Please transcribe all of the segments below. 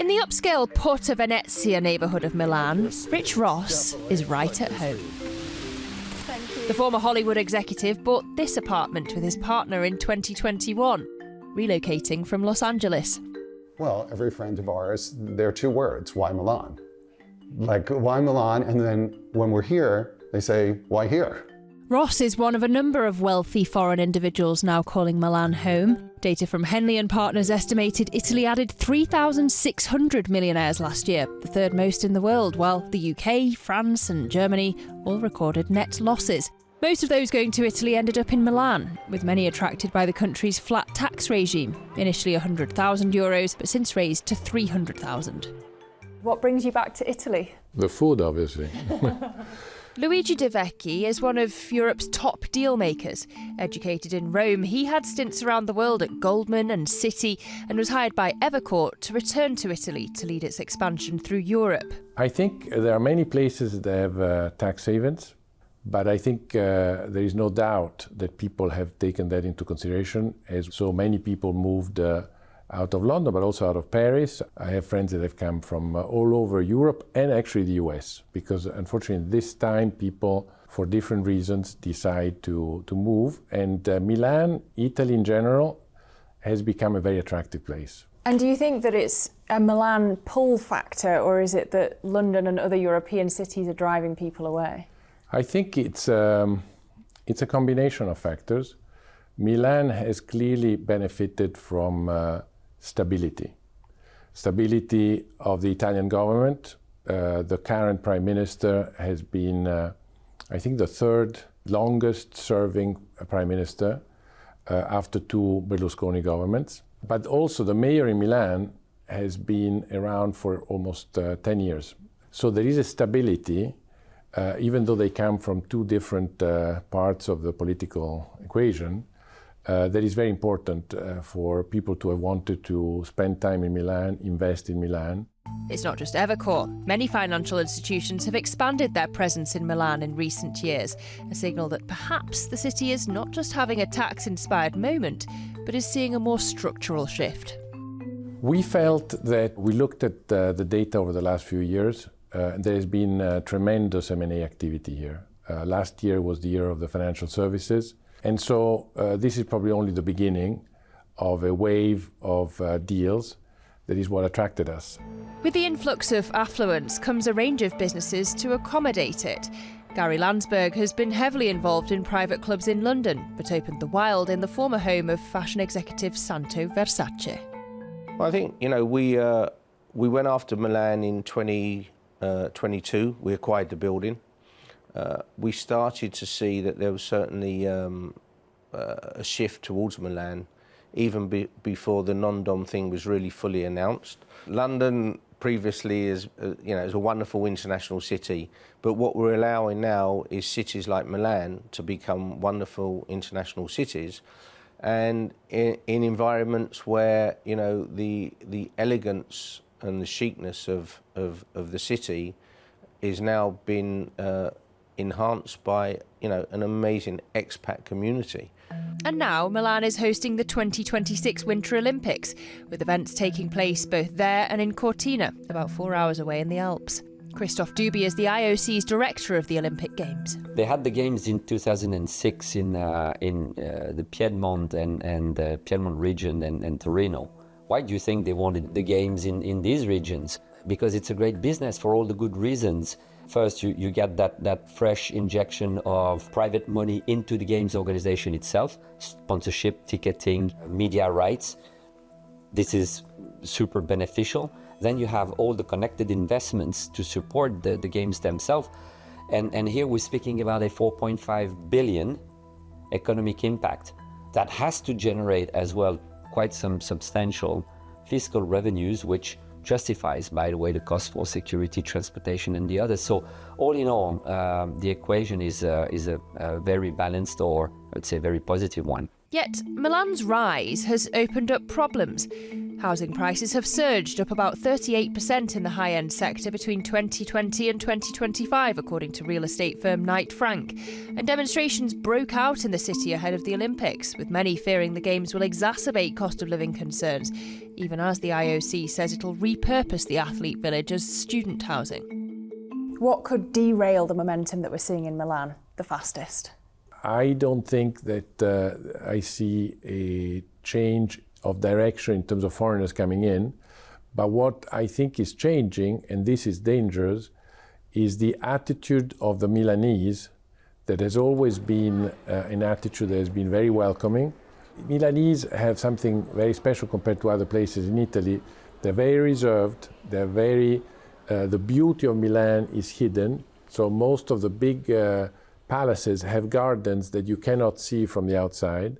In the upscale Porta Venezia neighbourhood of Milan, Rich Ross is right at home. The former Hollywood executive bought this apartment with his partner in 2021, relocating from Los Angeles. Well, every friend of ours, there are two words: why Milan? Like, why Milan? And then when we're here, they say, why here? Ross is one of a number of wealthy foreign individuals now calling Milan home. Data from Henley & Partners estimated Italy added 3,600 millionaires last year, the third most in the world, while the UK, France and Germany all recorded net losses. Most of those going to Italy ended up in Milan, with many attracted by the country's flat tax regime, initially €100,000, but since raised to $300,000. What brings you back to Italy? The food, obviously. Luigi De Vecchi is one of Europe's top deal makers. Educated in Rome, he had stints around the world at Goldman and Citi and was hired by Evercourt to return to Italy to lead its expansion through Europe. I think there are many places that have tax havens, but I think there is no doubt that people have taken that into consideration, as so many people moved out of London, but also out of Paris. I have friends that have come from all over Europe and actually the US, because unfortunately this time people, for different reasons, decide to move. And Milan, Italy in general, has become a very attractive place. And do you think that it's a Milan pull factor, or is it that London and other European cities are driving people away? I think it's a combination of factors. Milan has clearly benefited from stability of the Italian government. The current prime minister has been, I think, the third longest serving prime minister after two Berlusconi governments. But also the mayor in Milan has been around for almost 10 years. So there is a stability, even though they come from two different parts of the political equation. That is very important for people to have wanted to spend time in Milan, invest in Milan. It's not just Evercourt. Many financial institutions have expanded their presence in Milan in recent years, a signal that perhaps the city is not just having a tax-inspired moment, but is seeing a more structural shift. We felt that we looked at the data over the last few years. There has been tremendous M&A activity here. Last year was the year of the financial services. And so this is probably only the beginning of a wave of deals. That is what attracted us. With the influx of affluence comes a range of businesses to accommodate it. Gary Landsberg has been heavily involved in private clubs in London, but opened the Wild in the former home of fashion executive Santo Versace. Well, I think, we went after Milan in 2022. We acquired the building. We started to see that there was certainly a shift towards Milan, even before the non-dom thing was really fully announced. London previously is a wonderful international city, but what we're allowing now is cities like Milan to become wonderful international cities, and in environments where the elegance and the chicness of the city is now been enhanced by an amazing expat community. And now Milan is hosting the 2026 Winter Olympics, with events taking place both there and in Cortina, about 4 hours away in the Alps. Christoph Duby is the IOC's director of the Olympic Games. They had the Games in 2006 in the Piedmont and the Piedmont region and Torino. Why do you think they wanted the Games in these regions? Because it's a great business for all the good reasons. First, you get that fresh injection of private money into the Games organization itself, sponsorship, ticketing, media rights. This is super beneficial. Then you have all the connected investments to support the Games themselves. And here we're speaking about a 4.5 billion economic impact that has to generate as well quite some substantial fiscal revenues, which justifies, by the way, the cost for security, transportation, and the others. So all in all, the equation is a very balanced, or I'd say very positive one. Yet Milan's rise has opened up problems. Housing prices have surged, up about 38% in the high-end sector between 2020 and 2025, according to real estate firm Knight Frank. And demonstrations broke out in the city ahead of the Olympics, with many fearing the Games will exacerbate cost of living concerns, even as the IOC says it'll repurpose the athlete village as student housing. What could derail the momentum that we're seeing in Milan the fastest? I don't think that I see a change of direction in terms of foreigners coming in, but what I think is changing, and this is dangerous, is the attitude of the Milanese that has always been an attitude that has been very welcoming. Milanese have something very special compared to other places in Italy. They're very reserved, they're very, the beauty of Milan is hidden, so most of the big palaces have gardens that you cannot see from the outside.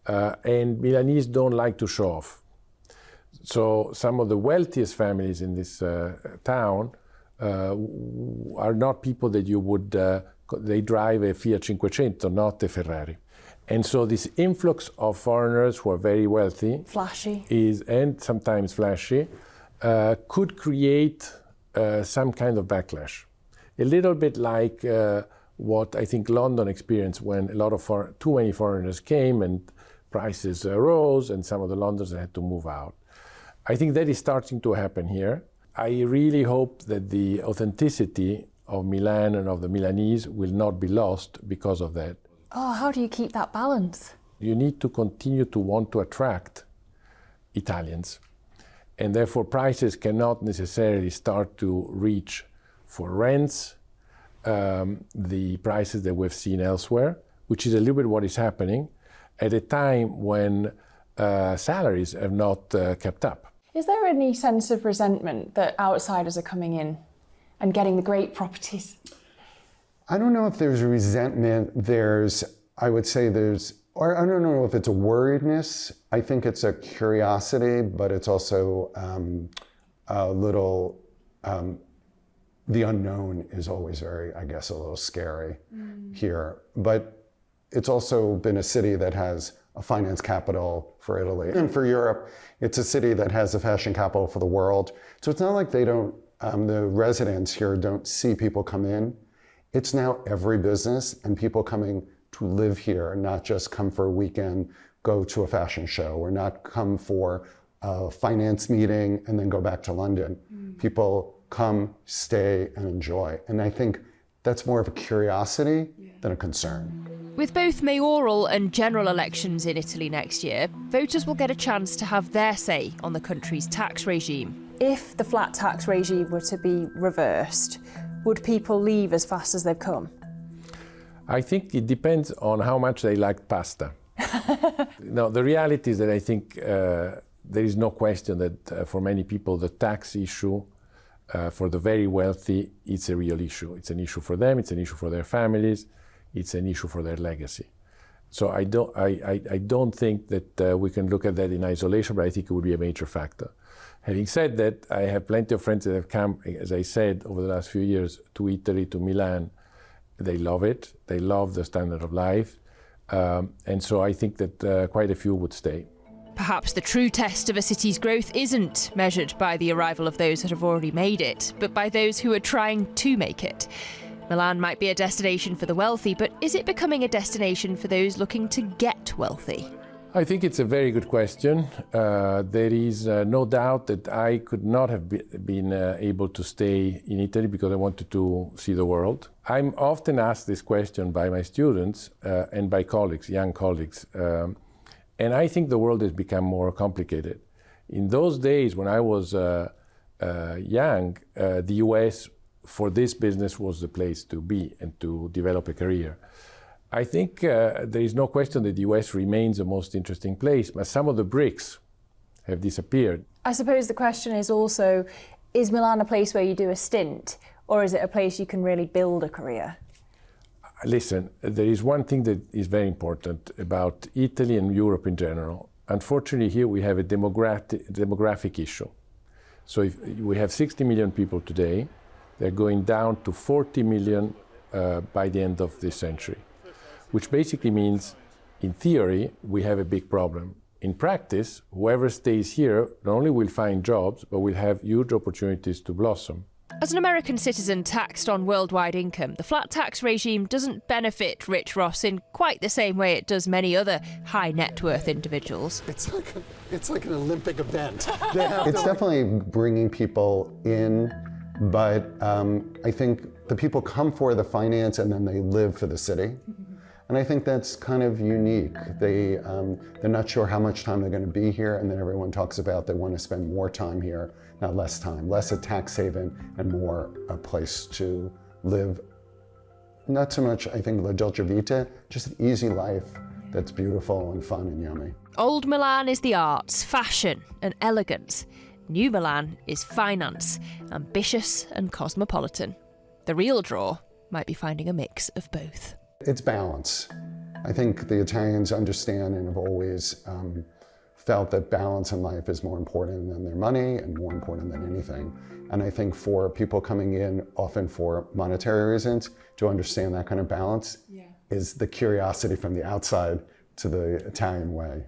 And Milanese don't like to show off. So some of the wealthiest families in this town are not people that you would, they drive a Fiat 500, not a Ferrari. And so this influx of foreigners who are very wealthy, flashy, and sometimes flashy, could create some kind of backlash. A little bit like what I think London experienced when a lot of too many foreigners came and prices rose and some of the Londoners had to move out. I think that is starting to happen here. I really hope that the authenticity of Milan and of the Milanese will not be lost because of that. Oh, how do you keep that balance? You need to continue to want to attract Italians, and therefore prices cannot necessarily start to reach for rents the prices that we've seen elsewhere, which is a little bit what is happening at a time when salaries have not kept up. Is there any sense of resentment that outsiders are coming in and getting the great properties? I don't know if there's resentment. I would say or I don't know if it's a worriedness. I think it's a curiosity, but it's also a little, the unknown is always very, I guess, a little scary here. But it's also been a city that has a finance capital for Italy. And for Europe, it's a city that has a fashion capital for the world. So it's not like they don't, the residents here don't see people come in. It's now every business and people coming to live here, not just come for a weekend, go to a fashion show, or not come for a finance meeting and then go back to London. People come, stay, and enjoy. And I think that's more of a curiosity than a concern. With both mayoral and general elections in Italy next year, voters will get a chance to have their say on the country's tax regime. If the flat tax regime were to be reversed, would people leave as fast as they've come? I think it depends on how much they like pasta. No, the reality is that I think there is no question that for many people the tax issue for the very wealthy, it's a real issue. It's an issue for them, it's an issue for their families, it's an issue for their legacy. So I don't think that we can look at that in isolation, but I think it would be a major factor. Having said that, I have plenty of friends that have come, as I said, over the last few years to Italy, to Milan. They love it. They love the standard of life. And so I think that quite a few would stay. Perhaps the true test of a city's growth isn't measured by the arrival of those that have already made it, but by those who are trying to make it. Milan might be a destination for the wealthy, but is it becoming a destination for those looking to get wealthy? I think it's a very good question. There is no doubt that I could not have been able to stay in Italy because I wanted to see the world. I'm often asked this question by my students and by colleagues, young colleagues. And I think the world has become more complicated. In those days when I was young, the US for this business was the place to be and to develop a career. I think there is no question that the US remains the most interesting place, but some of the bricks have disappeared. I suppose the question is also, is Milan a place where you do a stint, or is it a place you can really build a career? Listen, there is one thing that is very important about Italy and Europe in general. Unfortunately, here we have a demographic issue. So if we have 60 million people today, they're going down to 40 million by the end of this century, which basically means, in theory, we have a big problem. in practice, whoever stays here not only will find jobs, but will have huge opportunities to blossom. As an American citizen taxed on worldwide income, the flat tax regime doesn't benefit Rich Ross in quite the same way it does many other high net worth individuals. It's like an Olympic event. It's definitely bringing people in, but I think the people come for the finance and then they live for the city. And I think that's kind of unique. They're not sure how much time they're going to be here, and then everyone talks about they want to spend more time here, not less time, less a tax haven and more a place to live. Not so much, I think, la dolce vita, just an easy life that's beautiful and fun and yummy. Old Milan is the arts, fashion and elegance. New Milan is finance, ambitious and cosmopolitan. The real draw might be finding a mix of both. It's balance. I think the Italians understand and have always felt that balance in life is more important than their money and more important than anything. And I think for people coming in, often for monetary reasons, to understand that kind of balance is the curiosity from the outside to the Italian way.